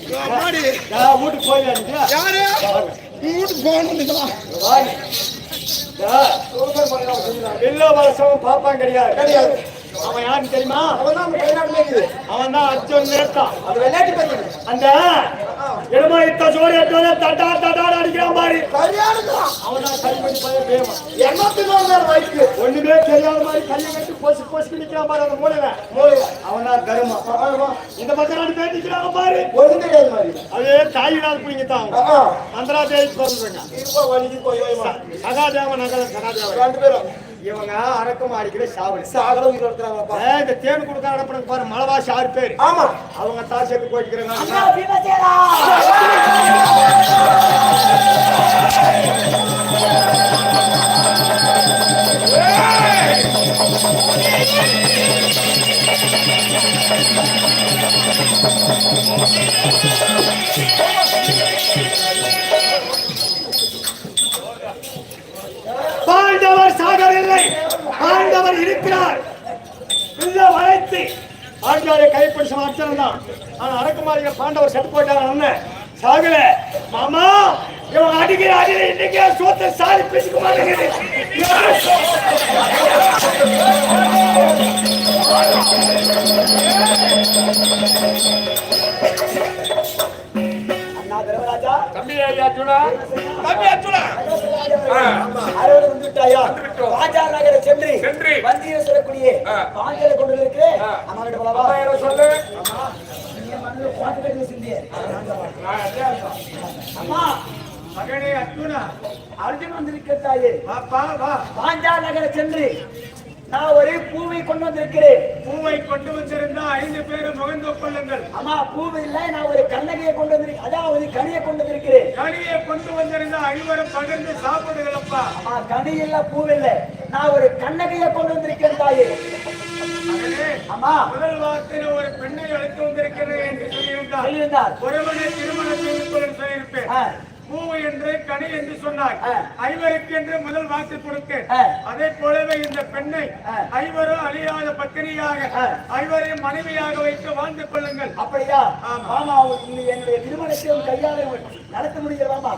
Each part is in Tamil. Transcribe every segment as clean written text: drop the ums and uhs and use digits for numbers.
வீட்டுக்கு போயிடா யாரு வீட்டுக்கு போகணும் எல்லா வருஷமும் பாப்பான் கிடையாது அவன் யாருன்னு தெரியுமா? அவன் தான் அர்ஜுன் நேத்தா. அது விளையாட்டு அந்த இடமா இத்த ஜோடி எடுத்து தட்டா தட்டா அடிக்கிறான் பாரு. அவன் தான் கை பண்ணி போய் பேமா வயசுக்கு ஒண்ணுமே தெரியாத மாதிரி கையை கட்டி போசி போசி நிக்கிறான் பாரு. அந்த மூலையில அவன் தான் தருமா. இந்த பக்கம் ரெண்டு பேர் நிக்கிறாங்க பாரு. ஒண்ணு தெரியாத மாதிரி அதே தாயினால் பிடிங்கத்தான் மந்திரா தேவி சொல்றேங்க. சகாதேவன் சகாதேவன் ரெண்டு பேரும் இவங்க அரக்கம் அடிக்கிற சாகரம் இருக்கிறாங்க. இந்த தேன் கொடுக்க அனுப்புறது பாரு மலவாசி 6 பேர். ஆமா அவங்க தான் சேர்த்து போய்க்கிறாங்க. பாண்டவர் சாகவில்லை, பாண்டவர் இருக்கிறார். வளைத்து பாண்டவரை கைப்பிடிச்ச அர்ச்சனை தான். ஆனா அரக்குமாரிக பாண்டவர் செத்து போயிட்டாங்க. சாகல மாமா இவன் அடிக்கிற அடியில இன்னைக்கு சோத்த சாரி பிடிக்க மாட்டேங்குது. தம்பி அர்ஜுனா தம்பி அர்ஜுனா ஆரோடு வந்துட்டாயா? ராஜா நகர சென்று வந்திய சொல்லக்கூடிய பாஞ்சல கொண்டு இருக்கு. அம்மாவிட போலவா சொல்லு. நீ மண்ணுல பாட்டு கட்டி சிந்தியே. அம்மா மகனே அர்ஜுனா அர்ஜுன் வந்திருக்கிறாயே. வா வா. பாஞ்சா நகர சென்று நான் ஒரு பூவை கொண்டு வந்திருக்கிறேன். பூவை கொண்டு வந்திருந்தா 5 பேரும் முகந்து கொள்ளுங்கள். ஆமா பூவை இல்ல, நான் ஒரு கண்ணகையை கொண்டு வந்திருக்கேன். அதாவது கனியை கொண்டு வந்திருக்கிறேன். கனியை கொண்டு வந்திருந்தா 5 பகிர்ந்து சாப்பிடுங்களப்பா. ஆமா கனி இல்ல பூவை இல்ல, நான் ஒரு கண்ணகையை கொண்டு வந்திருக்கேன் தாயே. ஆமா முதல் வாரத்தில் ஒரு பெண்ணை அழைத்து வந்திருக்கிறேன் என்று சொல்லியிருந்தார். ஒருவனை திருமணம் செய்து கொள்ள சொல்லியிருப்பேன். பூவை என்று கனி என்று சொன்னார். 5 என்று முதல் வாக்கு கொடுத்தேன். அதே போலவே இந்த பெண்ணை 5 அழியாத பத்தினியாக 5 மனைவியாக வைத்து வாழ்ந்து கொள்ளுங்கள். அப்படியா? ஆமா என்னுடைய திருமணத்தை கையாள நடத்த முடியலாமா?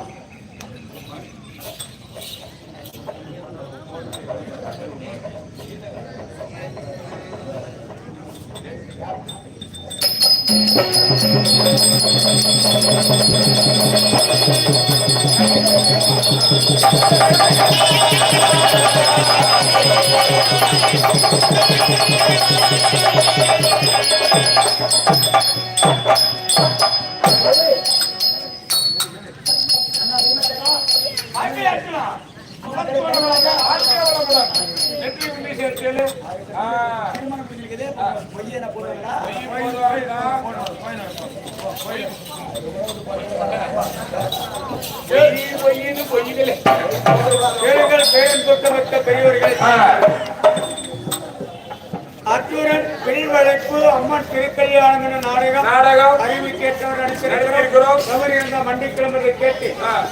அர்ஜுனன் பிரிவழைப்பு அம்மன் திருக்கல்யாணம் நாடகம் அறிவிக்கேற்றவர் நடித்திருக்கிறோம். அவர் இருந்த மண்டிக்கிழமை கேட்டு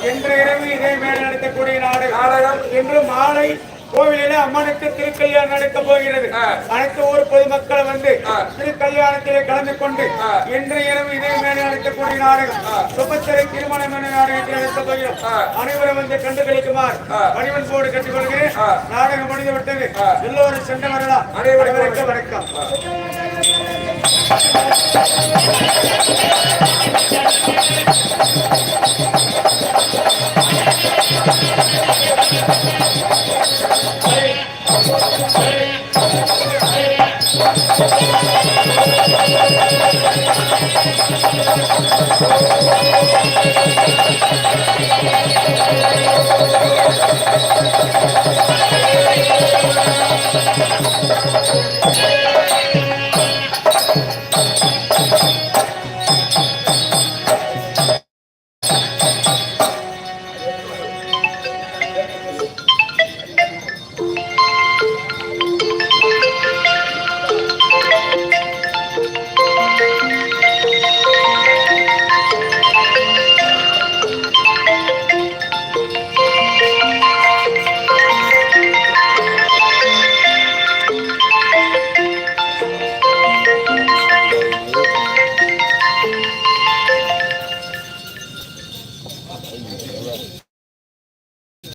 இன்று இரவு இதே மேல் நடத்தக்கூடிய நாடகம் இன்று மாலை கோவிலிலே அம்மனுக்கு திருக்கல்யாணம் நடக்க போகிறது. அனைத்து ஊர் பொதுமக்கள் வந்து திருக்கல்யாணத்திலே கலந்து கொண்டு இன்று இரவு இதே மேலே நடக்கக்கூடிய நாடகம் சுபத்திரை திருமணம் என நாடகத்தில் நடத்த போகிறோம். அனைவரும் வந்து கண்டுகளிக்குமாறு வடிவன் போடு கட்டிக்கொள்கிறேன். நாடகம் முடிந்து விட்டது. எல்லோரும் சென்று வரலாம். அனைவருக்கும் வணக்கம்.